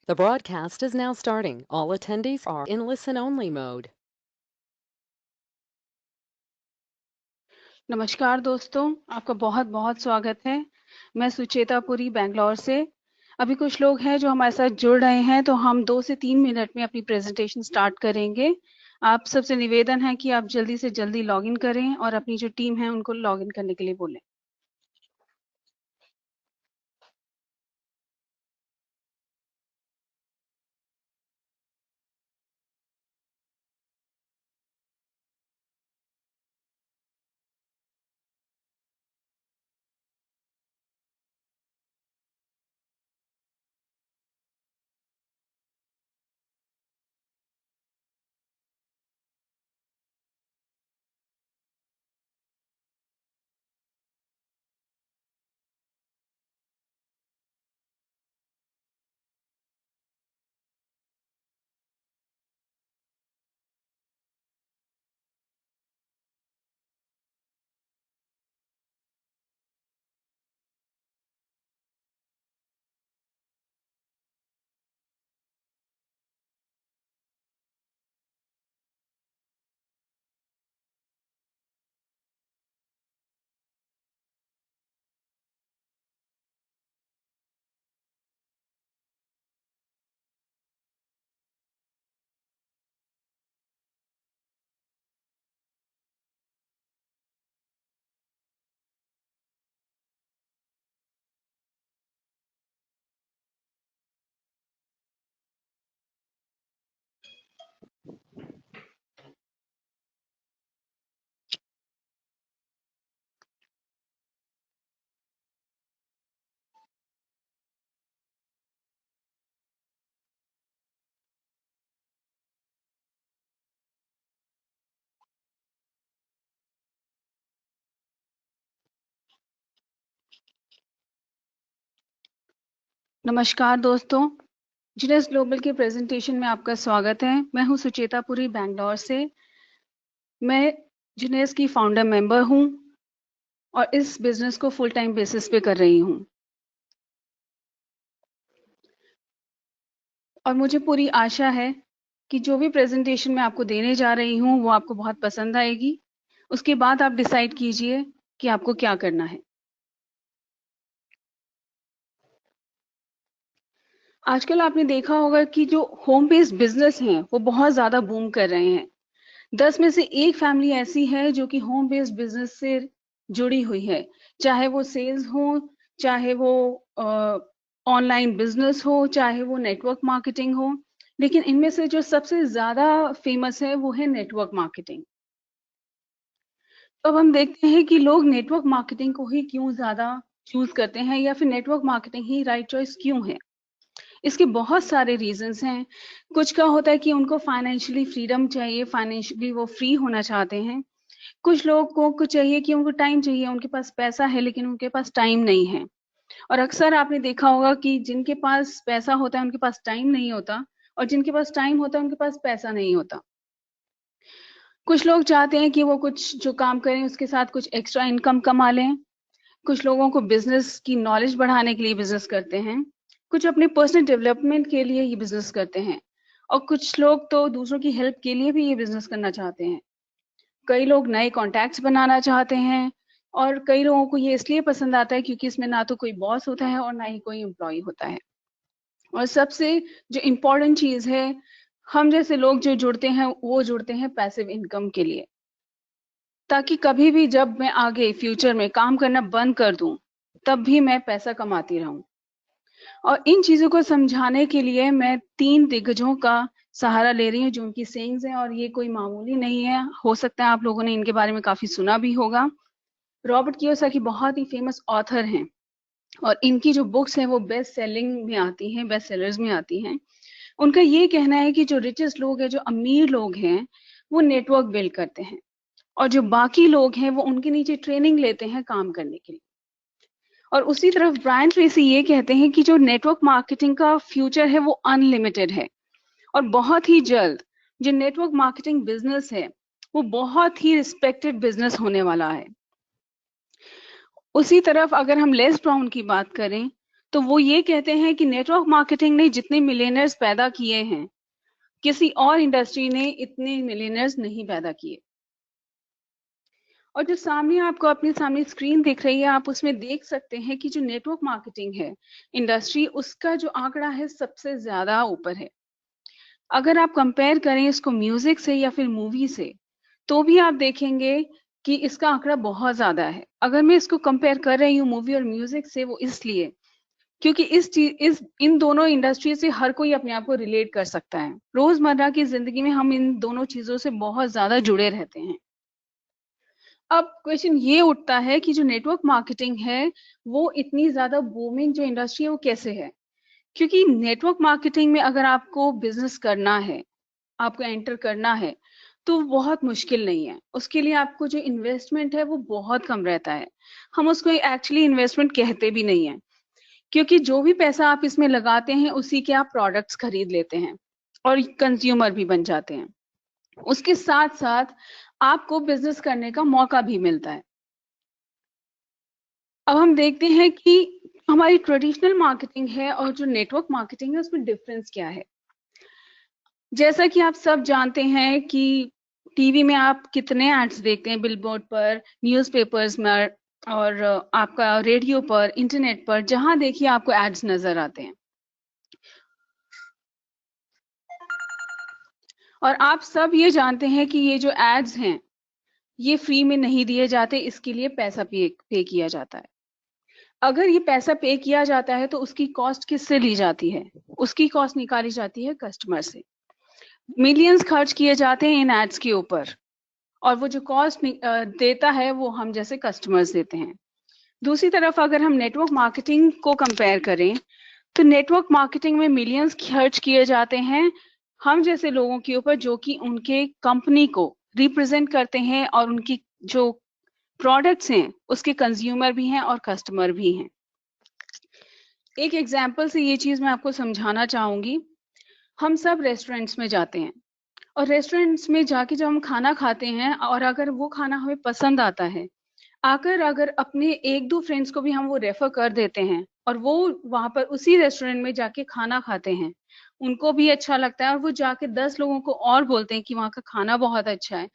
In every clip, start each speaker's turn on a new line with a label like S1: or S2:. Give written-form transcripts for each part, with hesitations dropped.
S1: The broadcast is now starting. All attendees are in listen-only mode.
S2: नमस्कार दोस्तों, आपका बहुत-बहुत स्वागत है। मैं सुचेता पुरी बैंगलोर से। अभी कुछ लोग हैं जो हमारे साथ जुड़ रहे हैं, तो हम 2 से 3 मिनट में अपनी प्रेज़ेंटेशन स्टार्ट करेंगे। आप सबसे निवेदन है कि आप जल्दी से जल्दी लॉगिन करें और अपनी जो टीम है उनको लॉगिन करने के लिए बोलें। नमस्कार दोस्तों, जीनेस ग्लोबल के प्रेज़ेंटेशन में आपका स्वागत है। मैं हूँ सुचेता पुरी बैंगलोर से। मैं जीनेस की फाउंडर मेंबर हूँ और इस बिज़नेस को फुल टाइम बेसिस पे कर रही हूँ। और मुझे पूरी आशा है कि जो भी प्रेज़ेंटेशन मैं आपको देने जा रही हूँ, वो आपको बहुत पसंद आएगी। उसके बाद आप डिसाइड कीजिए कि आपको क्या करना है। आजकल आपने देखा होगा कि जो होम बेस्ड बिज़नेस हैं, वो बहुत ज़्यादा बूम कर रहे हैं। 10 में से 1 फैमिली ऐसी है जो कि होम बेस्ड बिज़नेस से जुड़ी हुई है। चाहे वो सेल्स हो, चाहे वो ऑनलाइन बिज़नेस हो, चाहे वो नेटवर्क मार्केटिंग हो। लेकिन इनमें से जो सबसे ज़्यादा फ़ेमस है, वो है नेटवर्क मार्केटिंग। तो अब हम देखते हैं कि लोग नेटवर्क मार्केटिंग को ही क्यों ज़्यादा चूज़ करते हैं या फिर नेटवर्क मार्केटिंग ही राइट चॉइस क्यों है? इसके बहुत सारे रीज़न्स हैं। कुछ का होता है कि उनको फाइनेंशियली फ्रीडम चाहिए, फाइनेंशियली वो फ्री होना चाहते हैं। कुछ लोगों को चाहिए कि उनको टाइम चाहिए, उनके पास पैसा है लेकिन उनके पास टाइम नहीं है। और अक्सर आपने देखा होगा कि जिनके पास पैसा होता है, उनके पास टाइम नहीं होता और जिनके पास टाइम होता है, उनके पास पैसा नहीं होता। कुछ लोग चाहते हैं कि वो कुछ जो काम करें उसके साथ कुछ एक्स्ट्रा इनकम कमा लें। कुछ लोगों को बिज़नेस की नॉलेज बढ़ाने के लिए बिज़नेस करते हैं। कुछ अपने पर्सनल डेवलपमेंट के लिए ये बिज़नेस करते हैं और कुछ लोग तो दूसरों की हेल्प के लिए भी ये बिज़नेस करना चाहते हैं। कई लोग नए कॉन्टैक्ट्स बनाना चाहते हैं और कई लोगों को ये इसलिए पसंद आता है क्योंकि इसमें ना तो कोई बॉस होता है और ना ही कोई एम्प्लॉयी होता है। और सबसे जो इम्पोर्टेंट चीज़ है, हम जैसे लोग जो जुड़ते हैं, वो जुड़ते हैं पैसिव इनकम के लिए। ताकि कभी भी जब मैं आगे फ्यूचर में काम करना बंद कर दूँ, तब भी मैं पैसा कमाती रहूँ। और इन चीज़ों को समझाने के लिए मैं 3 दिग्गजों का सहारा ले रही हूँ, जो उनकी सेइंग्स हैं और ये कोई मामूली नहीं है। हो सकता है आप लोगों ने इनके बारे में काफ़ी सुना भी होगा। रॉबर्ट कियोसाकी बहुत ही फेमस ऑथर हैं और इनकी जो बुक्स हैं वो बेस्ट सेलिंग में आती हैं, बेस्ट सेलर्स में आती हैं। उनका ये कहना है कि जो रिचेस्ट लोग हैं, जो अमीर लोग हैं, वो नेटवर्क बिल्ड करते हैं और जो बाकी लोग हैं, वो उनके नीचे ट्रेनिंग लेते हैं काम करने के लिए। और उसी तरफ ब्रायन ट्रेसी ये कहते हैं कि जो नेटवर्क मार्केटिंग का फ्यूचर है वो अनलिमिटेड है और बहुत ही जल्द जो नेटवर्क मार्केटिंग बिजनेस है वो बहुत ही रिस्पेक्टेड बिजनेस होने वाला है। उसी तरफ अगर हम लेस ब्राउन की बात करें तो वो ये कहते हैं कि नेटवर्क मार्केटिंग ने जितने मिलियनर्स पैदा किए हैं, किसी और इंडस्ट्री ने इतने मिलियनर्स नहीं पैदा किए। और जो सामने आपको अपने सामने स्क्रीन दिख रही है, आप उसमें देख सकते हैं कि जो नेटवर्क मार्केटिंग है इंडस्ट्री, उसका जो आंकड़ा है सबसे ज्यादा ऊपर है। अगर आप कंपेयर करें इसको म्यूजिक से या फिर मूवी से, तो भी आप देखेंगे कि इसका आंकड़ा बहुत ज्यादा है। अगर मैं इसको कंपेयर कर रही हूँ मूवी और म्यूजिक से, वो इसलिए क्योंकि इस इन दोनों इंडस्ट्री से हर कोई अपने आप को रिलेट कर सकता है। रोजमर्रा की जिंदगी में हम इन दोनों चीजों से बहुत ज्यादा जुड़े रहते हैं। अब क्वेश्चन ये उठता है कि जो नेटवर्क मार्केटिंग है वो इतनी ज्यादा बूमिंग जो इंडस्ट्री है वो कैसे है? क्योंकि नेटवर्क मार्केटिंग में अगर आपको बिजनेस करना है, आपको एंटर करना है, तो बहुत मुश्किल नहीं है। उसके लिए आपको जो इन्वेस्टमेंट है वो बहुत कम रहता है। हम उसको एक्चुअली इन्वेस्टमेंट कहते भी नहीं है, क्योंकि जो भी पैसा आप इसमें लगाते हैं उसी के आप प्रोडक्ट्स खरीद लेते हैं और कंज्यूमर भी बन जाते हैं। उसके साथ साथ आपको बिजनेस करने का मौका भी मिलता है। अब हम देखते हैं कि हमारी ट्रेडिशनल मार्केटिंग है और जो नेटवर्क मार्केटिंग है उसमें डिफरेंस क्या है। जैसा कि आप सब जानते हैं कि टीवी में आप कितने एड्स देखते हैं, बिलबोर्ड पर, न्यूज़पेपर्स में, और आपका रेडियो पर, इंटरनेट पर, जहां देखिए आपको एड्स नजर आते हैं। और आप सब ये जानते हैं कि ये जो एड्स हैं ये फ्री में नहीं दिए जाते, इसके लिए पैसा पे किया जाता है। अगर ये पैसा पे किया जाता है तो उसकी कॉस्ट किससे ली जाती है? उसकी कॉस्ट निकाली जाती है कस्टमर से। मिलियंस खर्च किए जाते हैं इन एड्स के ऊपर, और वो जो कॉस्ट देता है वो हम जैसे कस्टमर्स देते हैं। दूसरी तरफ अगर हम नेटवर्क मार्केटिंग को कंपेयर करें, तो नेटवर्क मार्केटिंग में मिलियंस खर्च किए जाते हैं हम जैसे लोगों के ऊपर, जो कि उनके कंपनी को रिप्रेजेंट करते हैं और उनकी जो प्रोडक्ट्स हैं उसके कंज्यूमर भी हैं और कस्टमर भी हैं। एक एग्जांपल से ये चीज मैं आपको समझाना चाहूंगी। हम सब रेस्टोरेंट्स में जाते हैं, और रेस्टोरेंट्स में जाके जब हम खाना खाते हैं और अगर वो खाना हमें पसंद आता है, अगर अपने एक दो फ्रेंड्स को भी हम वो रेफर कर देते हैं और वो वहां पर उसी रेस्टोरेंट में जाके खाना खाते हैं, उनको भी अच्छा लगता है और वो जाके 10 लोगों को और बोलते हैं कि वहाँ का खाना बहुत अच्छा है।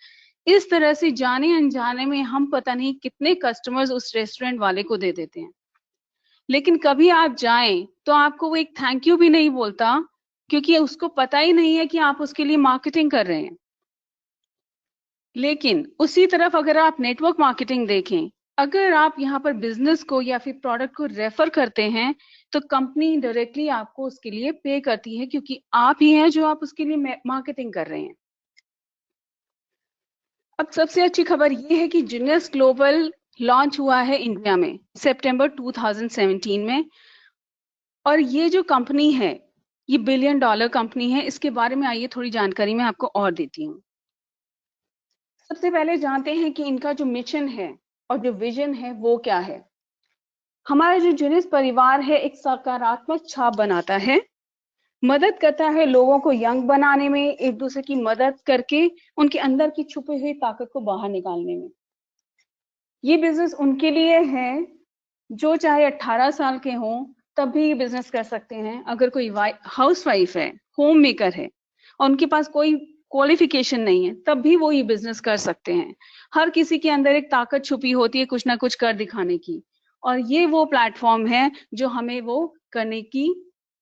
S2: इस तरह से जाने अनजाने में हम पता नहीं कितने कस्टमर्स उस रेस्टोरेंट वाले को दे देते हैं। लेकिन कभी आप जाएं तो आपको वो एक थैंक यू भी नहीं बोलता, क्योंकि उसको पता ही नहीं है कि आप उसके लिए मार्केटिंग कर रहे हैं। लेकिन उसी तरफ अगर आप नेटवर्क मार्केटिंग देखें, अगर आप यहाँ पर बिजनेस को या फिर प्रोडक्ट को रेफर करते हैं, तो कंपनी डायरेक्टली आपको उसके लिए पे करती है, क्योंकि आप ही हैं जो आप उसके लिए मार्केटिंग कर रहे हैं। अब सबसे अच्छी खबर ये है कि जीनियस ग्लोबल लॉन्च हुआ है इंडिया में सितंबर 2017 में, और ये जो कंपनी है ये $1 बिलियन कंपनी है। इसके बारे में आइए थोड़ी जानकारी मैं आपको और देती हूँ। सबसे पहले जानते हैं कि इनका जो मिशन है और जो विजन है वो क्या है। हमारा जो जीनियस परिवार है एक सकारात्मक छाप बनाता है, मदद करता है लोगों को यंग बनाने में, एक दूसरे की मदद करके उनके अंदर की छुपी हुई ताकत को बाहर निकालने में। ये बिजनेस उनके लिए है जो चाहे 18 साल के हों तब भी ये बिजनेस कर सकते हैं। अगर कोई हाउस वाइफ है, होम मेकर है और उनके पास कोई क्वालिफिकेशन नहीं है, तब भी वो ये बिजनेस कर सकते हैं। हर किसी के अंदर एक ताकत छुपी होती है कुछ ना कुछ कर दिखाने की, और ये वो प्लेटफॉर्म है जो हमें वो करने की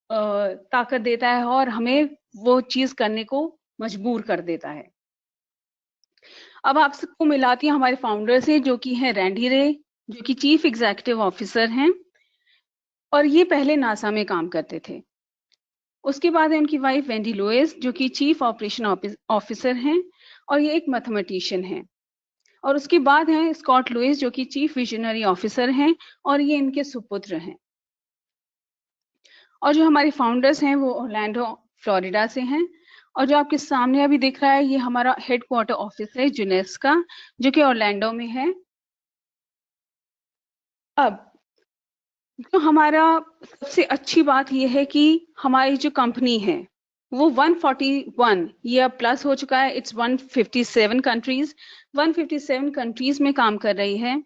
S2: ताकत देता है और हमें वो चीज करने को मजबूर कर देता है। अब आप सबको मिलाती हूँ हमारे फाउंडर से, जो कि है रैंडी रे, जो कि चीफ एग्जीक्यूटिव ऑफिसर हैं और ये पहले नासा में काम करते थे। उसके बाद है उनकी वाइफ वेंडी लुइस, जो कि चीफ ऑपरेशन ऑफिसर हैं और ये एक मैथमेटिशियन हैं। और उसके बाद है स्कॉट लुइस, जो कि चीफ विजनरी ऑफिसर हैं और ये इनके सुपुत्र हैं। और जो हमारे फाउंडर्स हैं वो ऑरलैंडो फ्लोरिडा से हैं, और जो आपके सामने अभी दिख रहा है ये हमारा हेडक्वार्टर ऑफिस है जुनेस का, जो कि ऑरलैंडो में है। अब जो हमारा सबसे अच्छी बात यह है कि हमारी जो कंपनी है वो 141 ईयर प्लस हो चुका है। इट्स 157 कंट्रीज, 157 कंट्रीज में काम कर रही है।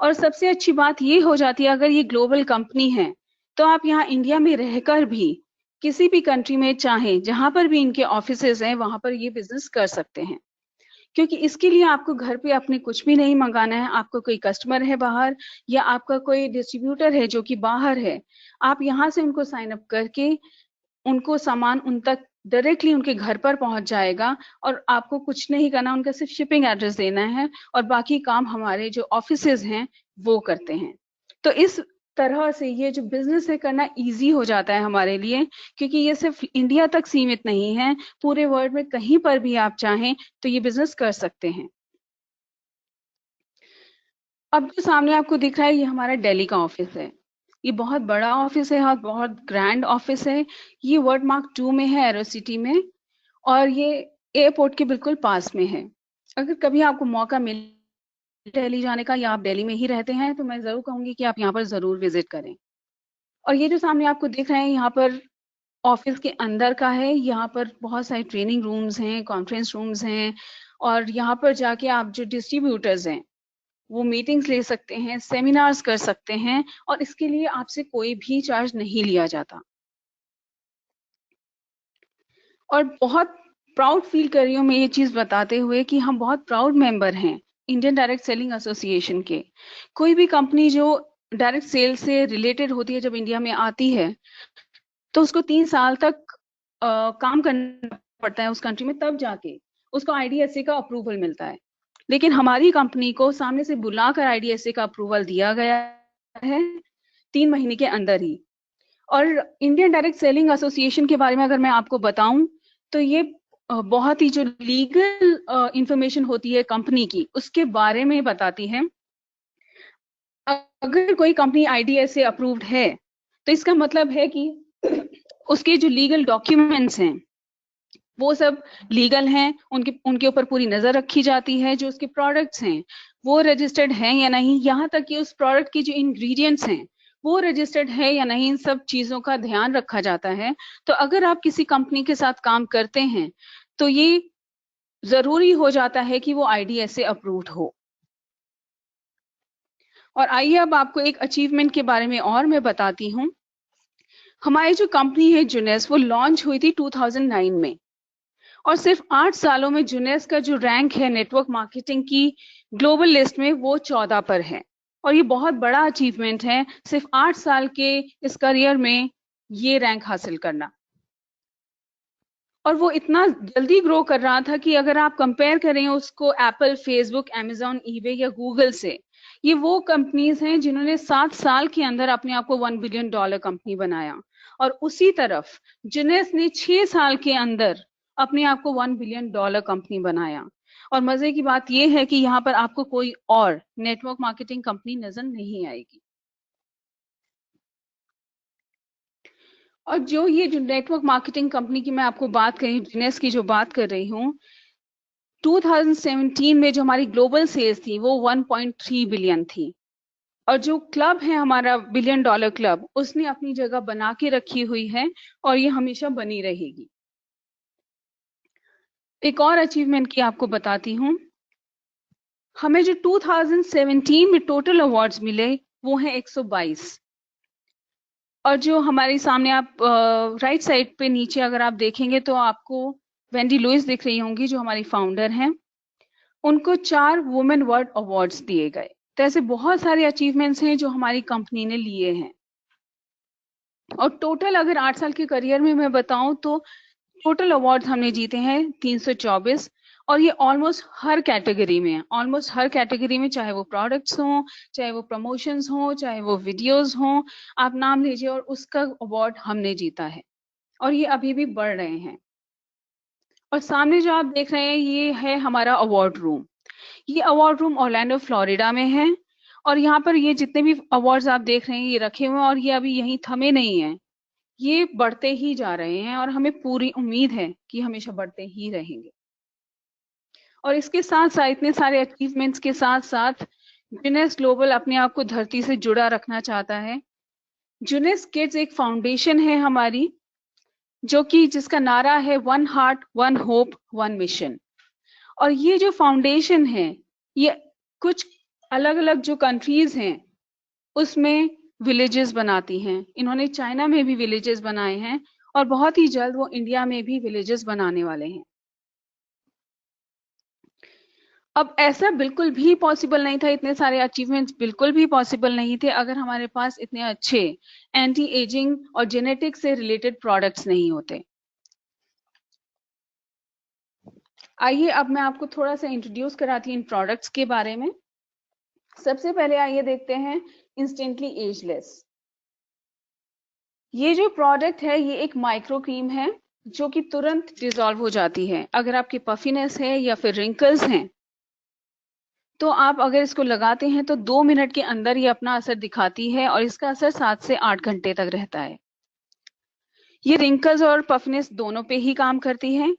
S2: और सबसे अच्छी बात ये हो जाती है, अगर ये ग्लोबल कंपनी है तो आप यहाँ इंडिया में रहकर भी किसी भी कंट्री में चाहें, जहां पर भी इनके ऑफिसेज हैं, वहां पर ये बिजनेस कर सकते हैं। क्योंकि इसके लिए आपको घर पे अपने कुछ भी नहीं मंगाना है। आपको कोई कस्टमर है बाहर, या आपका कोई डिस्ट्रीब्यूटर है जो कि बाहर है, आप यहाँ से उनको साइन अप करके उनको सामान उन तक डायरेक्टली उनके घर पर पहुंच जाएगा, और आपको कुछ नहीं करना, उनका सिर्फ शिपिंग एड्रेस देना है, और बाकी काम हमारे जो ऑफिसेज हैं वो करते हैं। तो इस तरह से ये जो बिजनेस है करना इजी हो जाता है हमारे लिए, क्योंकि ये सिर्फ इंडिया तक सीमित नहीं है, पूरे वर्ल्ड में कहीं पर भी आप चाहें तो ये बिजनेस कर सकते हैं। अब जो सामने आपको दिख रहा है ये हमारा दिल्ली का ऑफिस है। ये बहुत बड़ा ऑफिस है और बहुत ग्रैंड ऑफिस है। ये वर्ड मार्क 2 में है, एरो सिटी में, और ये एयरपोर्ट के बिल्कुल पास में है। अगर कभी आपको मौका मिले दिल्ली जाने का, या आप दिल्ली में ही रहते हैं, तो मैं जरूर कहूंगी कि आप यहाँ पर जरूर विजिट करें। और ये जो सामने आपको दिख रहे हैं यहाँ पर ऑफिस के अंदर का है। यहाँ पर बहुत सारे ट्रेनिंग रूम्स हैं, कॉन्फ्रेंस रूम्स हैं, और यहाँ पर जाके आप जो डिस्ट्रीब्यूटर्स हैं वो मीटिंग्स ले सकते हैं, सेमिनार्स कर सकते हैं, और इसके लिए आपसे कोई भी चार्ज नहीं लिया जाता। और बहुत प्राउड फील कर रही हूँ मैं ये चीज बताते हुए कि हम बहुत प्राउड मेंबर हैं इंडियन डायरेक्ट सेलिंग एसोसिएशन के। कोई भी कंपनी जो डायरेक्ट सेल से रिलेटेड होती है, जब इंडिया में आती है, तो उसको 3 साल तक काम करना पड़ता है उस कंट्री में, तब जाके उसको आईडीएसए का अप्रूवल मिलता है। लेकिन हमारी कंपनी को सामने से बुलाकर आईडीएसए का अप्रूवल दिया गया है 3 महीने के अंदर ही। और इंडियन डायरेक्ट सेलिंग एसोसिएशन के बारे में अगर मैं आपको बताऊं, तो ये बहुत ही जो लीगल इंफॉर्मेशन होती है कंपनी की, उसके बारे में बताती है। अगर कोई कंपनी आईडीएसए अप्रूव्ड है, तो इसका मतलब है कि उसके जो लीगल डॉक्यूमेंट्स हैं वो सब लीगल हैं, उनके उनके ऊपर पूरी नजर रखी जाती है। जो उसके प्रोडक्ट्स हैं वो रजिस्टर्ड हैं या नहीं, यहाँ तक कि उस प्रोडक्ट की जो इंग्रेडिएंट्स हैं वो रजिस्टर्ड है या नहीं, इन सब चीजों का ध्यान रखा जाता है। तो अगर आप किसी कंपनी के साथ काम करते हैं, तो ये जरूरी हो जाता है कि वो आईडीएसए अप्रूव्ड हो। और आइए अब आपको एक अचीवमेंट के बारे में और मैं बताती हूँ। हमारी जो कंपनी है जुनेस, वो लॉन्च हुई थी 2009 में, और सिर्फ 8 सालों में जुनेस का जो रैंक है नेटवर्क मार्केटिंग की ग्लोबल लिस्ट में, वो 14 पर है। और ये बहुत बड़ा अचीवमेंट है सिर्फ 8 साल के इस करियर में ये रैंक हासिल करना। और वो इतना जल्दी ग्रो कर रहा था कि अगर आप कंपेयर करें उसको एप्पल, फेसबुक, अमेजॉन, ईबे या गूगल से, ये वो कंपनीज हैं जिन्होंने 7 साल के अंदर अपने आप को $1 बिलियन कंपनी बनाया। और उसी तरफ जुनेस ने 6 साल के अंदर अपने आप को $1 बिलियन कंपनी बनाया। और मजे की बात यह है कि यहाँ पर आपको कोई और नेटवर्क मार्केटिंग कंपनी नजर नहीं आएगी। और जो ये जो नेटवर्क मार्केटिंग कंपनी की मैं आपको बात करी, जुनेस की जो बात कर रही हूँ, 2017 में जो हमारी ग्लोबल सेल्स थी वो 1.3 बिलियन थी। और जो क्लब है हमारा $1 बिलियन क्लब, उसने अपनी जगह बना के रखी हुई है, और ये हमेशा बनी रहेगी। एक और अचीवमेंट की आपको बताती हूँ। हमें जो 2017 में टोटल अवार्ड्स मिले वो हैं 122। और जो हमारे सामने आप राइट साइड पे नीचे अगर आप देखेंगे तो आपको वेंडी लुइस दिख रही होंगी, जो हमारी फाउंडर हैं। उनको 4 वुमेन वर्ल्ड अवार्ड्स दिए गए। तो ऐसे बहुत सारे अचीवमेंट्स हैं जो हमारी कंपनी ने लिए हैं। और टोटल अगर 8 साल के करियर में मैं बताऊं, तो टोटल अवार्ड्स हमने जीते हैं 324। और ये ऑलमोस्ट हर कैटेगरी में है, ऑलमोस्ट हर कैटेगरी में, चाहे वो प्रोडक्ट्स हों, चाहे वो प्रमोशंस हों, चाहे वो वीडियोस हों, आप नाम लीजिए, और उसका अवार्ड हमने जीता है। और ये अभी भी बढ़ रहे हैं। और सामने जो आप देख रहे हैं ये है हमारा अवार्ड रूम। ये अवार्ड रूम ऑरलैंडो फ्लोरिडा में है। और यहाँ पर ये जितने भी अवार्ड्स आप देख रहे हैं ये रखे हुए हैं, और ये अभी यहीं थमे नहीं हैं, ये बढ़ते ही जा रहे हैं, और हमें पूरी उम्मीद है कि हमेशा बढ़ते ही रहेंगे। और इसके साथ साथ, इतने सारे अचीवमेंट्स के साथ साथ, जुनेस ग्लोबल अपने आप को धरती से जुड़ा रखना चाहता है। जुनेस किड्स एक फाउंडेशन है हमारी, जो कि जिसका नारा है 1 हार्ट 1 होप 1 मिशन। और ये जो फाउंडेशन है, ये कुछ अलग अलग जो कंट्रीज हैं उसमें विलेजेस बनाती हैं। इन्होंने चाइना में भी विलेजेस बनाए हैं और बहुत ही जल्द वो इंडिया में भी विलेजेस बनाने वाले हैं। अब ऐसा बिल्कुल भी पॉसिबल नहीं था, इतने सारे अचीवमेंट्स बिल्कुल भी पॉसिबल नहीं थे अगर हमारे पास इतने अच्छे एंटी एजिंग और जेनेटिक से रिलेटेड प्रोडक्ट्स नहीं होते। आइए अब मैं आपको थोड़ा सा इंट्रोड्यूस कराती हूँ इन प्रोडक्ट्स के बारे में। सबसे पहले आइए देखते हैं इंस्टेंटली एजलेस। ये जो प्रोडक्ट है ये एक माइक्रो क्रीम है जो कि तुरंत डिसॉल्व हो जाती है। अगर आपकी पफिनेस है या फिर रिंकल्स हैं तो आप अगर इसको लगाते हैं तो 2 मिनट के अंदर ये अपना असर दिखाती है और इसका असर 7 से 8 घंटे तक रहता है। ये रिंकल्स और पफिनेस दोनों पे ही काम करती है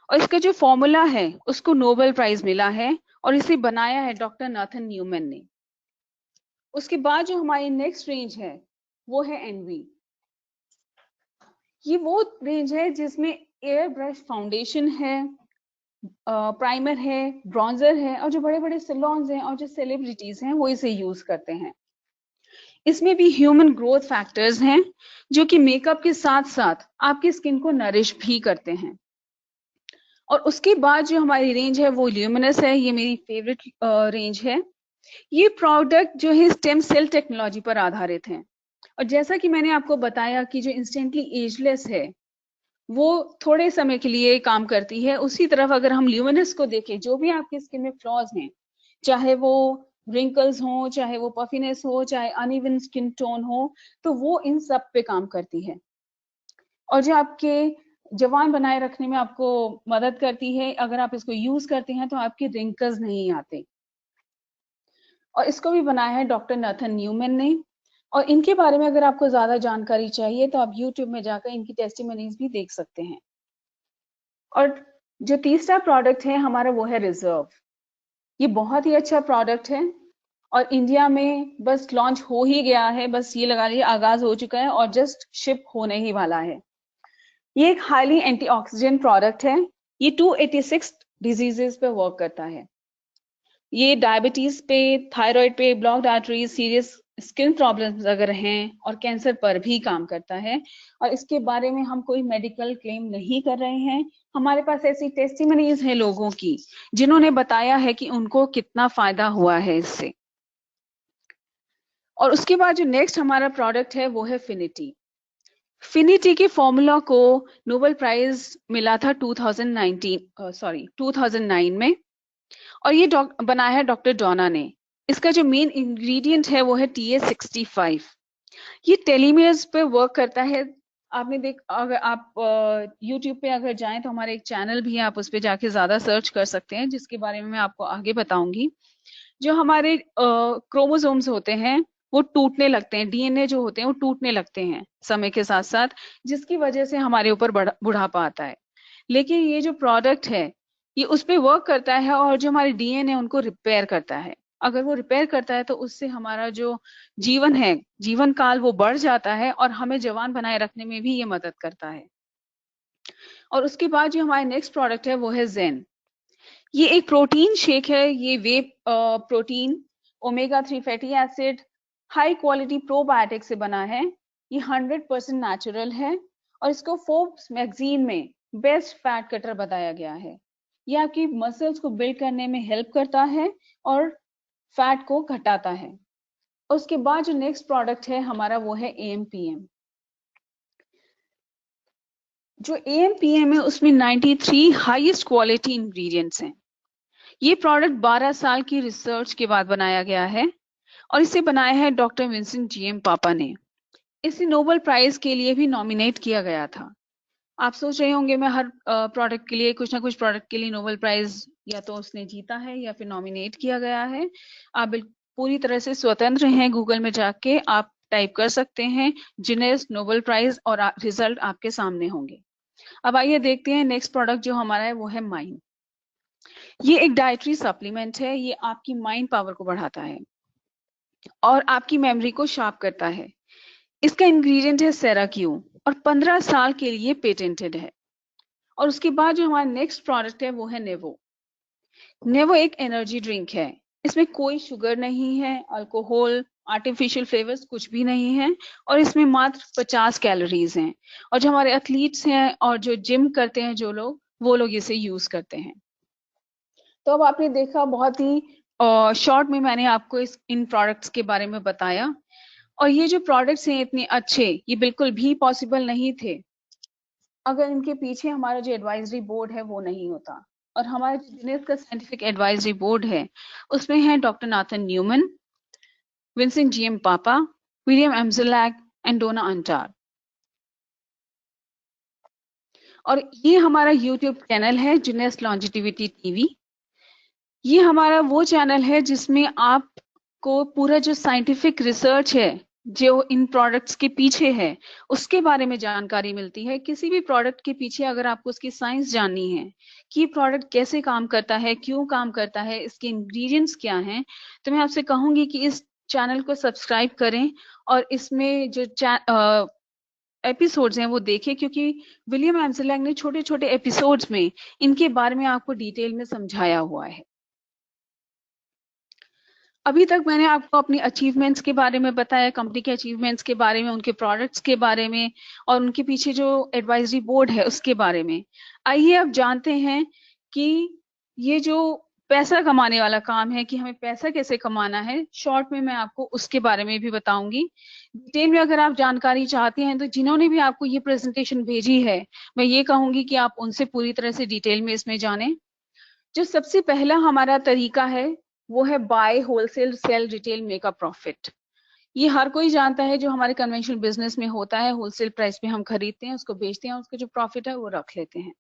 S2: और इसका जो फॉर्मूला है उसको नोबेल प्राइज मिला है और इसे बनाया है डॉक्टर नाथन न्यूमैन ने। उसके बाद जो हमारी नेक्स्ट रेंज है वो है एनवी। ये वो रेंज है जिसमें एयर ब्रश फाउंडेशन है, प्राइमर है, ब्रॉन्जर है और जो बड़े बड़े सैलून्स हैं और जो सेलिब्रिटीज हैं वो इसे यूज करते हैं। इसमें भी ह्यूमन ग्रोथ फैक्टर्स हैं जो कि मेकअप के साथ साथ आपकी स्किन को नरिश भी करते हैं। और उसके बाद जो हमारी रेंज है वो ल्यूमिनस है। ये मेरी फेवरेट रेंज है। ये प्रोडक्ट जो है स्टेम सेल टेक्नोलॉजी पर आधारित है और जैसा कि मैंने आपको बताया कि जो इंस्टेंटली एजलेस है वो थोड़े समय के लिए काम करती है, उसी तरफ अगर हम ल्यूमिनस को देखें, जो भी आपकी स्किन में फ्लॉज हैं, चाहे वो रिंकल्स हो, चाहे वो पफिनेस हो, चाहे अनइवन स्किन टोन हो, तो वो इन सब पे काम करती है और जो आपके जवान बनाए रखने में आपको मदद करती है। अगर आप इसको यूज करते हैं तो आपके रिंकल्स नहीं आते। और इसको भी बनाया है डॉक्टर नाथन न्यूमैन ने। और इनके बारे में अगर आपको ज्यादा जानकारी चाहिए तो आप यूट्यूब में जाकर इनकी टेस्टिमनीज भी देख सकते हैं। और जो तीसरा प्रोडक्ट है हमारा वो है रिजर्व। ये बहुत ही अच्छा प्रोडक्ट है और इंडिया में बस लॉन्च हो ही गया है, बस ये लगा लीजिए आगाज हो चुका है और जस्ट शिप होने ही वाला है। ये एक हाईली एंटीऑक्सीडेंट प्रोडक्ट है। ये 286 डिजीजेस पे वर्क करता है। ये डायबिटीज पे, थायराइड पे, blocked arteries, serious skin problems अगर हैं और कैंसर पर भी काम करता है। और इसके बारे में हम कोई मेडिकल क्लेम नहीं कर रहे हैं। हमारे पास ऐसी टेस्टिमनीज हैं लोगों की जिन्होंने बताया है कि उनको कितना फायदा हुआ है इससे। और उसके बाद जो नेक्स्ट हमारा प्रोडक्ट है वो है फिनिटी। फिनिटी के फॉर्मूला को नोबेल प्राइज मिला था 2009 में और ये बनाया है डॉक्टर डोना ने। इसका जो मेन इंग्रेडिएंट है वो है TA65। ये टेलीमेयर्स पे वर्क करता है। आपने अगर आप यूट्यूब पे अगर जाएं तो हमारे एक चैनल भी है, आप उस पे जाके ज्यादा सर्च कर सकते हैं जिसके बारे में मैं आपको आगे बताऊंगी। जो हमारे क्रोमोसोम्स होते हैं वो टूटने लगते हैं, डीएनए जो होते हैं वो टूटने लगते हैं समय के साथ साथ, जिसकी वजह से हमारे ऊपर बुढ़ापा आता है। लेकिन ये जो प्रोडक्ट है ये उस पे वर्क करता है और जो हमारे डीएनए उनको रिपेयर करता है। अगर वो रिपेयर करता है तो उससे हमारा जो जीवन है, जीवन काल वो बढ़ जाता है और हमें जवान बनाए रखने में भी ये मदद करता है। और उसके बाद जो हमारे नेक्स्ट प्रोडक्ट है वो है जेन। ये एक प्रोटीन शेक है। ये whey protein, omega 3 fatty acid, high quality probiotic से बना है। ये 100% नेचुरल है और इसको फोर्ब्स मैगजीन में बेस्ट फैट कटर बताया गया है। ये आपकी मसल्स को बिल्ड करने में हेल्प करता है और फैट को घटाता है। उसके बाद जो नेक्स्ट प्रोडक्ट है हमारा वो है AMPM। जो AMPM है उसमें 93 हाईएस्ट क्वालिटी इंग्रेडिएंट्स हैं। ये प्रोडक्ट 12 साल की रिसर्च के बाद बनाया गया है और इसे बनाया है डॉक्टर विंसेंट GM पापा ने। इसे नोबेल प्राइज के लिए भी नॉमिनेट किया गया था। आप सोच रहे होंगे मैं हर प्रोडक्ट के लिए, कुछ ना कुछ प्रोडक्ट के लिए नोबेल प्राइज या तो उसने जीता है या फिर नॉमिनेट किया गया है। आप पूरी तरह से स्वतंत्र हैं, गूगल में जाके आप टाइप कर सकते हैं जिनेस नोबेल प्राइज और रिजल्ट आपके सामने होंगे। अब आइए देखते हैं नेक्स्ट प्रोडक्ट जो हमारा है वो है माइंड। ये एक डाइटरी सप्लीमेंट है। ये आपकी माइंड पावर को बढ़ाता है और आपकी मेमोरी को शार्प करता है। इसका इंग्रेडिएंट है सेराक्यू और 15 साल के लिए पेटेंटेड है। और उसके बाद जो हमारा नेक्स्ट प्रोडक्ट है वो है नेवो। नेवो एक एनर्जी ड्रिंक है। इसमें कोई शुगर नहीं है, अल्कोहल, आर्टिफिशियल फ्लेवर्स कुछ भी नहीं है और इसमें मात्र 50 कैलोरीज हैं। और जो हमारे एथलीट्स हैं और जो जिम करते हैं जो लोग, वो लोग इसे यूज करते हैं। तो अब आपने देखा, बहुत ही शॉर्ट में मैंने आपको इन प्रोडक्ट्स के बारे में बताया। और ये जो प्रोडक्ट्स हैं इतने अच्छे, ये बिल्कुल भी पॉसिबल नहीं थे अगर इनके पीछे हमारा जो एडवाइजरी बोर्ड है वो नहीं होता। और हमारा जो जिनेस का साइंटिफिक एडवाइजरी बोर्ड है, उसमें है doctor Nathan Newman, Vincent G M Papa, William एम्जलैक एंड डोना अंटार। और ये हमारा यूट्यूब चैनल है, जिनेस लॉन्जिटिविटी टीवी। ये हमारा वो चैनल है जिसमें आपको पूरा जो साइंटिफिक रिसर्च है जो इन प्रोडक्ट्स के पीछे है, उसके बारे में जानकारी मिलती है। किसी भी प्रोडक्ट के पीछे अगर आपको उसकी साइंस जाननी है कि प्रोडक्ट कैसे काम करता है, क्यों काम करता है, इसके इंग्रेडिएंट्स क्या हैं, तो मैं आपसे कहूंगी कि इस चैनल को सब्सक्राइब करें और इसमें जो एपिसोड्स हैं वो देखें, क्योंकि विलियम एम्सलैंग ने छोटे छोटे एपिसोड्स में इनके बारे में आपको डिटेल में समझाया हुआ है। अभी तक मैंने आपको अपनी अचीवमेंट्स के बारे में बताया, कंपनी के अचीवमेंट्स के बारे में, उनके प्रोडक्ट्स के बारे में और उनके पीछे जो एडवाइजरी बोर्ड है उसके बारे में। आइए अब जानते हैं कि ये जो पैसा कमाने वाला काम है, कि हमें पैसा कैसे कमाना है, शॉर्ट में मैं आपको उसके बारे में भी बताऊंगी। डिटेल में अगर आप जानकारी चाहते हैं तो जिन्होंने भी आपको ये प्रेजेंटेशन भेजी है, मैं ये कहूंगी कि आप उनसे पूरी तरह से डिटेल में इसमें जानें। जो सबसे पहला हमारा तरीका है वो है buy wholesale sell retail make a profit. ये हर कोई जानता है, जो हमारे कन्वेंशनल बिजनेस में होता है, होलसेल प्राइस पे हम खरीदते हैं, उसको बेचते हैं, उसका जो प्रॉफिट है वो रख लेते हैं।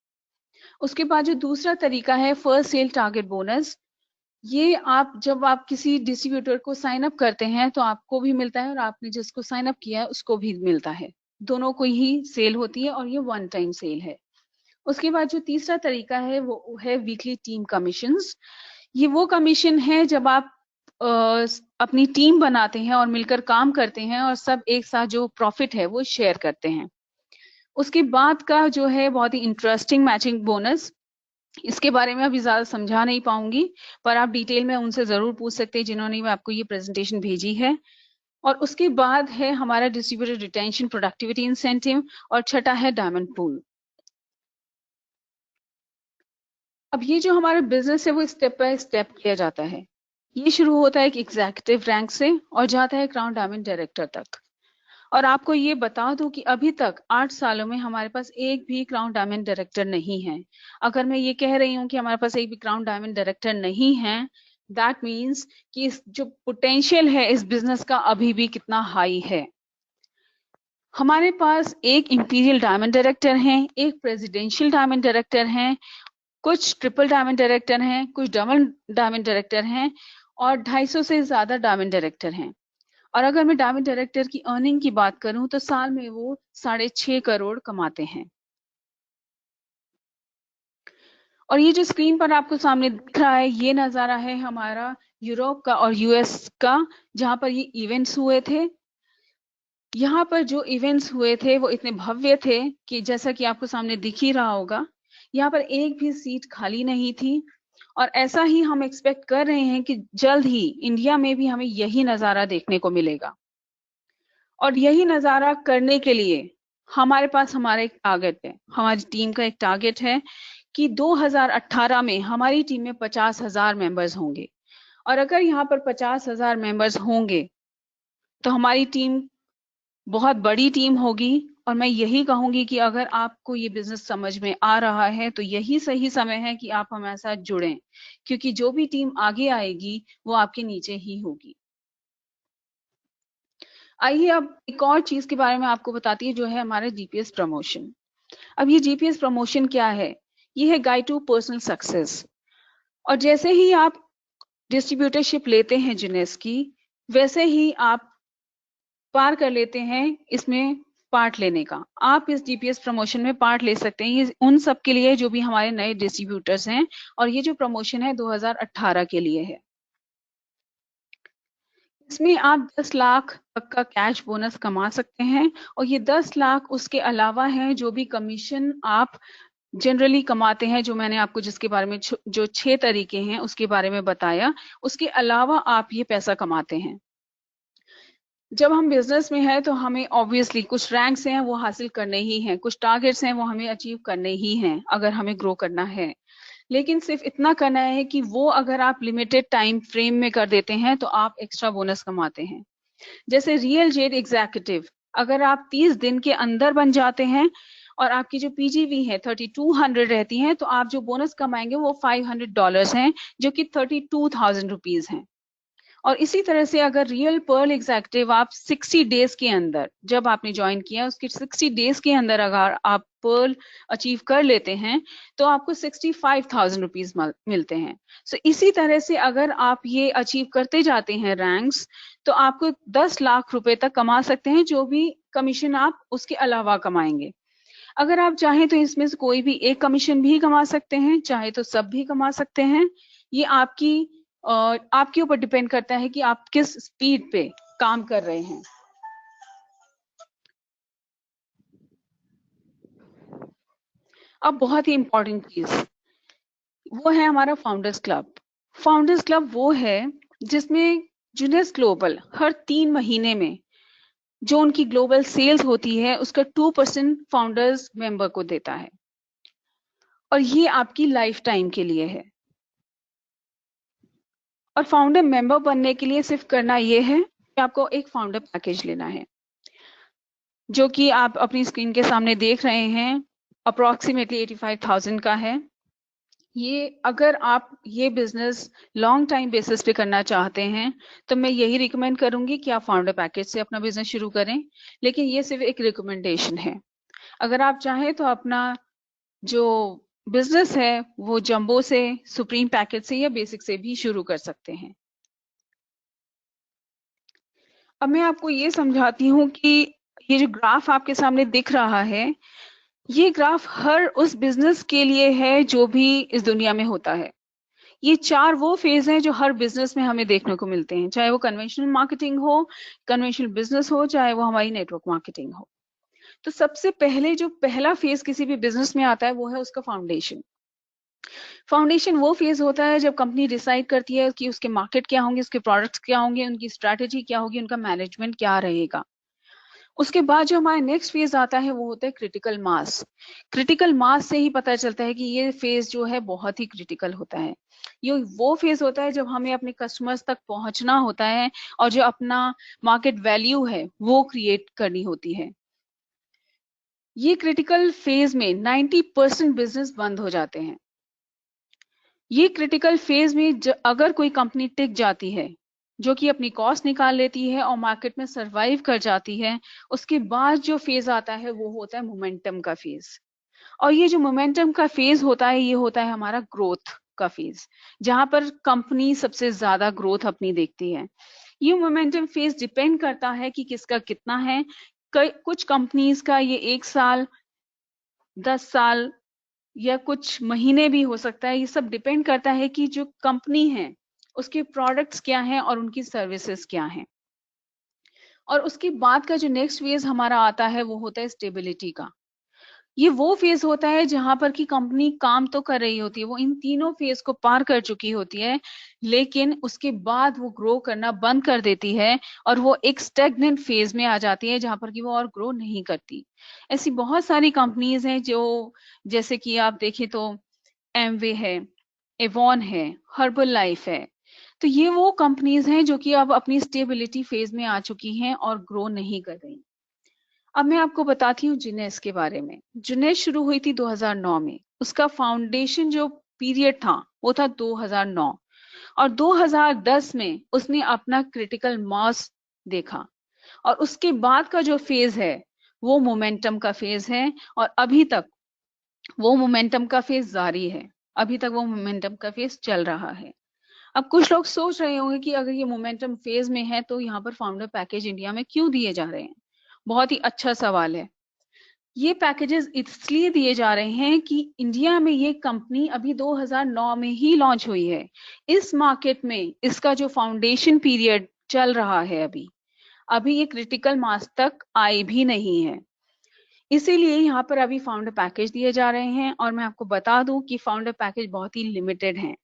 S2: उसके बाद जो दूसरा तरीका है फर्स्ट सेल टारगेट बोनस। ये जब आप किसी डिस्ट्रीब्यूटर को साइन अप करते हैं तो आपको भी मिलता है और आपने जिसको साइन अप किया है उसको भी मिलता है, दोनों को ही सेल होती है और ये वन टाइम सेल है। उसके बाद जो तीसरा तरीका है वो है वीकली टीम कमीशंस। ये वो कमीशन है जब आप अपनी टीम बनाते हैं और मिलकर काम करते हैं और सब एक साथ जो प्रॉफिट है वो शेयर करते हैं। उसके बाद का जो है बहुत ही इंटरेस्टिंग मैचिंग बोनस, इसके बारे में अभी ज्यादा समझा नहीं पाऊंगी, पर आप डिटेल में उनसे जरूर पूछ सकते हैं जिन्होंने भी आपको ये प्रेजेंटेशन भेजी है। और उसके बाद है हमारा डिस्ट्रीब्यूटर रिटेंशन प्रोडक्टिविटी इंसेंटिव और छठा है डायमंड पूल। अब ये जो हमारा बिजनेस है वो स्टेप बाय स्टेप किया जाता है। ये शुरू होता है एक एग्जीक्यूटिव रैंक से और जाता है क्राउन डायमंड डायरेक्टर तक। और आपको ये बता दूं कि अभी तक 8 सालों में हमारे पास एक भी क्राउन डायमंड डायरेक्टर नहीं है। अगर मैं ये कह रही हूँ कि हमारे पास एक भी क्राउन डायमंड डायरेक्टर नहीं है, दैट मीन्स कि जो पोटेंशियल है इस बिजनेस का अभी भी कितना हाई है। हमारे पास एक इंपीरियल डायमंड डायरेक्टर हैं, एक प्रेसिडेंशियल डायमंड डायरेक्टर हैं, कुछ ट्रिपल डायमंड डायरेक्टर हैं, कुछ डबल डायमंड डायरेक्टर हैं और 250 से ज्यादा डायमंड डायरेक्टर हैं। और अगर मैं डायमंड डायरेक्टर की अर्निंग की बात करूं तो साल में वो 6.5 करोड़ कमाते हैं। और ये जो स्क्रीन पर आपको सामने दिख रहा है, ये नजारा है हमारा यूरोप का और यूएस का, जहां पर ये इवेंट्स हुए थे। यहाँ पर जो इवेंट्स हुए थे वो इतने भव्य थे कि जैसा कि आपको सामने दिख ही रहा होगा, यहाँ पर एक भी सीट खाली नहीं थी। और ऐसा ही हम एक्सपेक्ट कर रहे हैं कि जल्द ही इंडिया में भी हमें यही नजारा देखने को मिलेगा। और यही नजारा करने के लिए हमारे पास हमारा एक टारगेट है, हमारी टीम का एक टारगेट है कि 2018 में हमारी टीम में 50,000 मेंबर्स होंगे। और अगर यहाँ पर 50,000 मेंबर्स होंगे तो हमारी टीम बहुत बड़ी टीम होगी। और मैं यही कहूंगी कि अगर आपको ये बिजनेस समझ में आ रहा है तो यही सही समय है कि आप हमारे साथ जुड़ें, क्योंकि जो भी टीम आगे आएगी वो आपके नीचे ही होगी। आइए अब एक और चीज के बारे में आपको बताती है, जो है हमारा जीपीएस प्रमोशन। अब ये जीपीएस प्रमोशन क्या है? ये है गाइड टू पर्सनल सक्सेस। और जैसे ही आप डिस्ट्रीब्यूटरशिप लेते हैं जिनेस की, वैसे ही आप पार कर लेते हैं इसमें पार्ट लेने का। आप इस जीपीएस प्रमोशन में पार्ट ले सकते हैं। ये उन सब के लिए जो भी हमारे नए डिस्ट्रीब्यूटर्स हैं, और ये जो प्रमोशन है 2018 के लिए है। इसमें आप 10 लाख तक का कैश बोनस कमा सकते हैं और ये 10 लाख उसके अलावा है जो भी कमीशन आप जनरली कमाते हैं, जो मैंने आपको जिसके बारे में जो 6 तरीके हैं उसके बारे में बताया, उसके अलावा आप ये पैसा कमाते हैं। जब हम बिजनेस में हैं तो हमें ऑब्वियसली कुछ रैंक्स हैं वो हासिल करने ही हैं, कुछ टारगेट्स हैं वो हमें अचीव करने ही हैं अगर हमें ग्रो करना है। लेकिन सिर्फ इतना करना है कि वो अगर आप लिमिटेड टाइम फ्रेम में कर देते हैं तो आप एक्स्ट्रा बोनस कमाते हैं। जैसे रियल जेट एग्जीक्यूटिव, अगर आप 30 दिन के अंदर बन जाते हैं और आपकी जो पीजीवी है 3200 रहती है, तो आप जो बोनस कमाएंगे वो $500 हैं, जो कि 32,000 रुपीज हैं। और इसी तरह से अगर रियल पर्ल एग्जीक्यूटिव आप 60 डेज के अंदर, जब आपने ज्वाइन किया उसके 60 डेज के अंदर अगर आप पर्ल अचीव कर लेते हैं तो आपको 65,000 रुपीज मिलते हैं। सो इसी तरह से अगर आप ये अचीव करते जाते हैं रैंक्स, तो आपको 10 लाख रुपए तक कमा सकते हैं, जो भी कमीशन आप उसके अलावा कमाएंगे। अगर आप चाहें तो इसमें से कोई भी एक कमीशन भी कमा सकते हैं, चाहे तो सब भी कमा सकते हैं। ये आपके ऊपर डिपेंड करता है कि आप किस स्पीड पे काम कर रहे हैं। अब बहुत ही इंपॉर्टेंट चीज वो है हमारा फाउंडर्स क्लब। फाउंडर्स क्लब वो है जिसमें जूनियर्स ग्लोबल हर 3 महीने में जो उनकी ग्लोबल सेल्स होती है उसका 2% फाउंडर्स मेंबर को देता है, और ये आपकी लाइफ टाइम के लिए है। और फाउंडर मेंबर बनने के लिए सिर्फ करना ये है कि आपको एक फाउंडर पैकेज लेना है, जो कि आप अपनी स्क्रीन के सामने देख रहे हैं, अप्रोक्सीमेटली 85,000 का है। ये अगर आप ये बिजनेस लॉन्ग टाइम बेसिस पे करना चाहते हैं तो मैं यही रिकमेंड करूंगी कि आप फाउंडर पैकेज से अपना बिजनेस शुरू करें, लेकिन ये सिर्फ एक रिकमेंडेशन है। अगर आप चाहें तो अपना जो बिजनेस है वो जंबो से, सुप्रीम पैकेज से या बेसिक से भी शुरू कर सकते हैं। अब मैं आपको ये समझाती हूँ कि ये जो ग्राफ आपके सामने दिख रहा है, ये ग्राफ हर उस बिजनेस के लिए है जो भी इस दुनिया में होता है। ये 4 वो फेज हैं जो हर बिजनेस में हमें देखने को मिलते हैं, चाहे वो कन्वेंशनल मार्केटिंग हो, कन्वेंशनल बिजनेस हो, चाहे वो हमारी नेटवर्क मार्केटिंग हो। तो सबसे पहले जो पहला फेज किसी भी बिजनेस में आता है वो है उसका फाउंडेशन। फाउंडेशन वो फेज होता है जब कंपनी डिसाइड करती है कि उसके मार्केट क्या होंगे, उसके प्रोडक्ट्स क्या होंगे, उनकी स्ट्रैटेजी क्या होगी, उनका मैनेजमेंट क्या रहेगा। उसके बाद जो हमारा नेक्स्ट फेज आता है वो होता है क्रिटिकल मास। क्रिटिकल मास से ही पता चलता है कि ये फेज जो है बहुत ही क्रिटिकल होता है। ये वो फेज होता है जब हमें अपने कस्टमर्स तक पहुंचना होता है और जो अपना मार्केट वैल्यू है वो क्रिएट करनी होती है। ये क्रिटिकल फेज में 90% बिजनेस बंद हो जाते हैं। ये क्रिटिकल फेज में अगर कोई कंपनी टिक जाती है, जो कि अपनी कॉस्ट निकाल लेती है और मार्केट में सरवाइव कर जाती है, उसके बाद जो फेज आता है वो होता है मोमेंटम का फेज। और ये जो मोमेंटम का फेज होता है ये होता है हमारा ग्रोथ का फेज, जहां पर कंपनी सबसे ज्यादा ग्रोथ अपनी देखती है। ये मोमेंटम फेज डिपेंड करता है कि किसका कितना है। कुछ कंपनीज का ये 1 साल, 10 साल या कुछ महीने भी हो सकता है। ये सब डिपेंड करता है कि जो कंपनी है उसके प्रोडक्ट्स क्या हैं और उनकी सर्विसेज क्या हैं। और उसके बाद का जो नेक्स्ट फेज हमारा आता है वो होता है स्टेबिलिटी का। ये वो फेज होता है जहां पर कि कंपनी काम तो कर रही होती है, वो इन तीनों फेज को पार कर चुकी होती है, लेकिन उसके बाद वो ग्रो करना बंद कर देती है और वो एक स्टेगनेंट फेज में आ जाती है जहां पर कि वो और ग्रो नहीं करती। ऐसी बहुत सारी कंपनीज हैं जो, जैसे कि आप देखें तो एमवे है, एवॉन है, हर्बल लाइफ है। तो ये वो कंपनीज हैं जो कि अब अपनी स्टेबिलिटी फेज में आ चुकी हैं और ग्रो नहीं कर रही। अब मैं आपको बताती हूँ जिनेस के बारे में। जिनेस शुरू हुई थी 2009 में। उसका फाउंडेशन जो पीरियड था वो था 2009, और 2010 में उसने अपना क्रिटिकल मास देखा। और उसके बाद का जो फेज है वो मोमेंटम का फेज है, और अभी तक वो मोमेंटम का फेज जारी है। अभी तक वो मोमेंटम का फेज चल रहा है। अब कुछ लोग सोच रहे होंगे कि अगर ये मोमेंटम फेज में है तो यहाँ पर फाउंडर पैकेज इंडिया में क्यों दिए जा रहे हैं। बहुत ही अच्छा सवाल है। ये पैकेजेस इसलिए दिए जा रहे हैं कि इंडिया में ये कंपनी अभी 2009 में ही लॉन्च हुई है। इस मार्केट में इसका जो फाउंडेशन पीरियड चल रहा है अभी ये क्रिटिकल मास तक आई भी नहीं है। इसीलिए यहाँ पर अभी फाउंडर पैकेज दिए जा रहे हैं, और मैं आपको बता दूं कि फाउंडर पैकेज बहुत ही लिमिटेड है।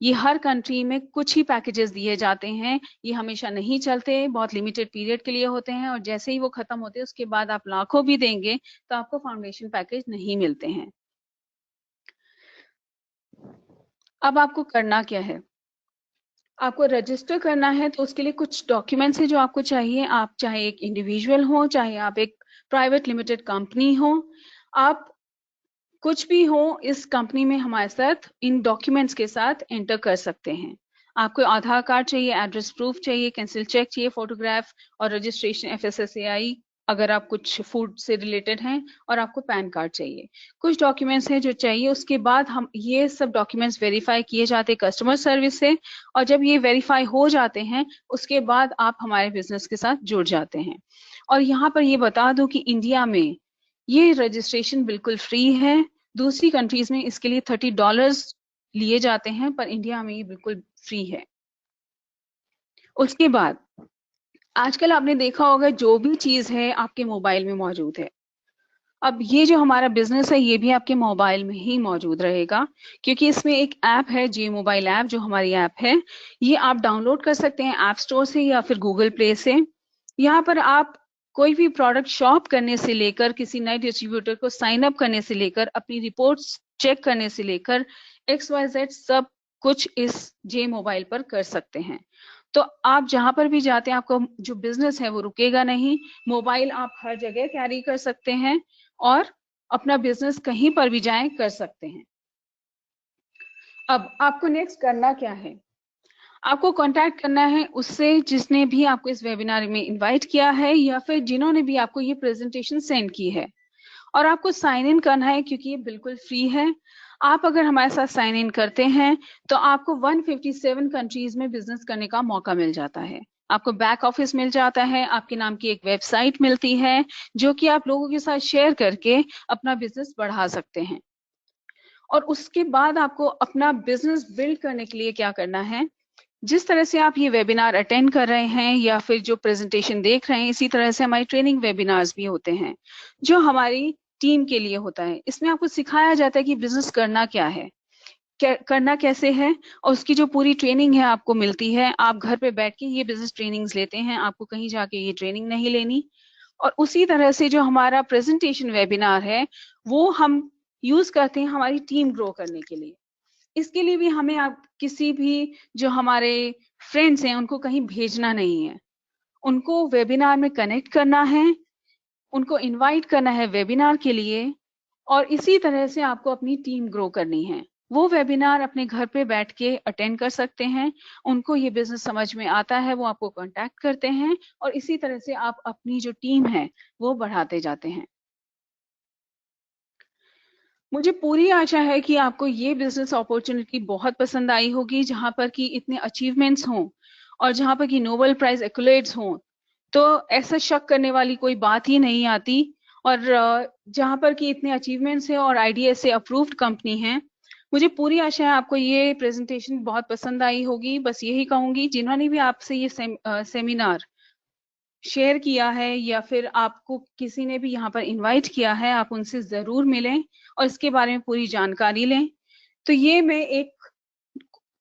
S2: ये हर कंट्री में कुछ ही पैकेजेस दिए जाते हैं, ये हमेशा नहीं चलते, बहुत लिमिटेड पीरियड के लिए होते हैं और जैसे ही वो खत्म होते हैं उसके बाद आप लाखों भी देंगे तो आपको फाउंडेशन पैकेज नहीं मिलते हैं। अब आपको करना क्या है, आपको रजिस्टर करना है तो उसके लिए कुछ डॉक्यूमेंट्स है जो आपको चाहिए। आप चाहे एक इंडिविजुअल हो, चाहे आप एक प्राइवेट लिमिटेड कंपनी हो, आप कुछ भी हो इस कंपनी में हमारे साथ इन डॉक्यूमेंट्स के साथ एंटर कर सकते हैं। आपको आधार कार्ड चाहिए, एड्रेस प्रूफ चाहिए, कैंसिल चेक चाहिए, फोटोग्राफ और रजिस्ट्रेशन FSSAI अगर आप कुछ फूड से रिलेटेड हैं, और आपको पैन कार्ड चाहिए। कुछ डॉक्यूमेंट्स हैं जो चाहिए। उसके बाद हम ये सब डॉक्यूमेंट्स वेरीफाई किए जाते हैं कस्टमर सर्विस से, और जब ये वेरीफाई हो जाते हैं उसके बाद आप हमारे बिजनेस के साथ जुड़ जाते हैं। और यहाँ पर ये बता दूं कि इंडिया में ये रजिस्ट्रेशन बिल्कुल फ्री है। दूसरी कंट्रीज में इसके लिए $30 लिए जाते हैं, पर इंडिया में ये बिल्कुल फ्री है। उसके बाद आजकल आपने देखा होगा जो भी चीज है आपके मोबाइल में मौजूद है। अब ये जो हमारा बिजनेस है ये भी आपके मोबाइल में ही मौजूद रहेगा, क्योंकि इसमें एक ऐप है जी मोबाइल ऐप, जो हमारी ऐप है। ये आप डाउनलोड कर सकते हैं ऐप स्टोर से या फिर गूगल प्ले से। यहाँ पर आप कोई भी प्रोडक्ट शॉप करने से लेकर, किसी नए डिस्ट्रीब्यूटर को साइन अप करने से लेकर, अपनी रिपोर्ट्स चेक करने से लेकर XYZ सब कुछ इस जे मोबाइल पर कर सकते हैं। तो आप जहां पर भी जाते हैं आपका जो बिजनेस है वो रुकेगा नहीं। मोबाइल आप हर जगह कैरी कर सकते हैं और अपना बिजनेस कहीं पर भी जाएं कर सकते हैं। अब आपको नेक्स्ट करना क्या है, आपको कांटेक्ट करना है उससे जिसने भी आपको इस वेबिनार में इनवाइट किया है या फिर जिन्होंने भी आपको ये प्रेजेंटेशन सेंड की है, और आपको साइन इन करना है क्योंकि ये बिल्कुल फ्री है। आप अगर हमारे साथ साइन इन करते हैं तो आपको 157 कंट्रीज में बिजनेस करने का मौका मिल जाता है। आपको बैक ऑफिस मिल जाता है, आपके नाम की एक वेबसाइट मिलती है जो कि आप लोगों के साथ शेयर करके अपना बिजनेस बढ़ा सकते हैं। और उसके बाद आपको अपना बिजनेस बिल्ड करने के लिए क्या करना है, जिस तरह से आप ये वेबिनार अटेंड कर रहे हैं या फिर जो प्रेजेंटेशन देख रहे हैं, इसी तरह से हमारी ट्रेनिंग वेबिनार्स भी होते हैं जो हमारी टीम के लिए होता है। इसमें आपको सिखाया जाता है कि बिजनेस करना क्या है, करना कैसे है, और उसकी जो पूरी ट्रेनिंग है आपको मिलती है। आप घर पे बैठ के ये बिजनेस ट्रेनिंग्स लेते हैं, आपको कहीं जाके ये ट्रेनिंग नहीं लेनी। और उसी तरह से जो हमारा प्रेजेंटेशन वेबिनार है वो हम यूज करते हैं हमारी टीम ग्रो करने के लिए। इसके लिए भी हमें आप किसी भी जो हमारे फ्रेंड्स हैं उनको कहीं भेजना नहीं है, उनको वेबिनार में कनेक्ट करना है, उनको इनवाइट करना है वेबिनार के लिए, और इसी तरह से आपको अपनी टीम ग्रो करनी है। वो वेबिनार अपने घर पे बैठ के अटेंड कर सकते हैं, उनको ये बिजनेस समझ में आता है, वो आपको कांटेक्ट करते हैं, और इसी तरह से आप अपनी जो टीम है वो बढ़ाते जाते हैं। मुझे पूरी आशा है कि आपको ये बिजनेस अपॉर्चुनिटी बहुत पसंद आई होगी, जहां पर कि इतने अचीवमेंट्स हों और जहां पर कि नोबेल प्राइज एक्युलेट्स हों, तो ऐसा शक करने वाली कोई बात ही नहीं आती। और जहां पर कि इतने अचीवमेंट्स हैं और IDS से अप्रूव्ड कंपनी है, मुझे पूरी आशा है आपको ये प्रेजेंटेशन बहुत पसंद आई होगी। बस यही कहूंगी, जिन्होंने भी आपसे ये सेमिनार शेयर किया है या फिर आपको किसी ने भी यहाँ पर इनवाइट किया है, आप उनसे जरूर मिलें और इसके बारे में पूरी जानकारी लें। तो ये मैं एक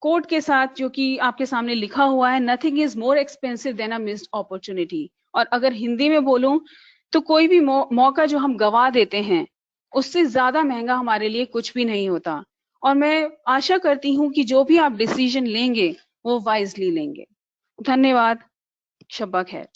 S2: कोड के साथ जो कि आपके सामने लिखा हुआ है, nothing is more expensive than a missed opportunity. और अगर हिंदी में बोलूं तो कोई भी मौका जो हम गवा देते हैं उससे ज्यादा महंगा हमारे लिए कुछ भी नहीं होता। और मैं आशा करती हूँ कि जो भी आप डिसीजन लेंगे वो वाइजली लेंगे। धन्यवाद। शब्बा खैर।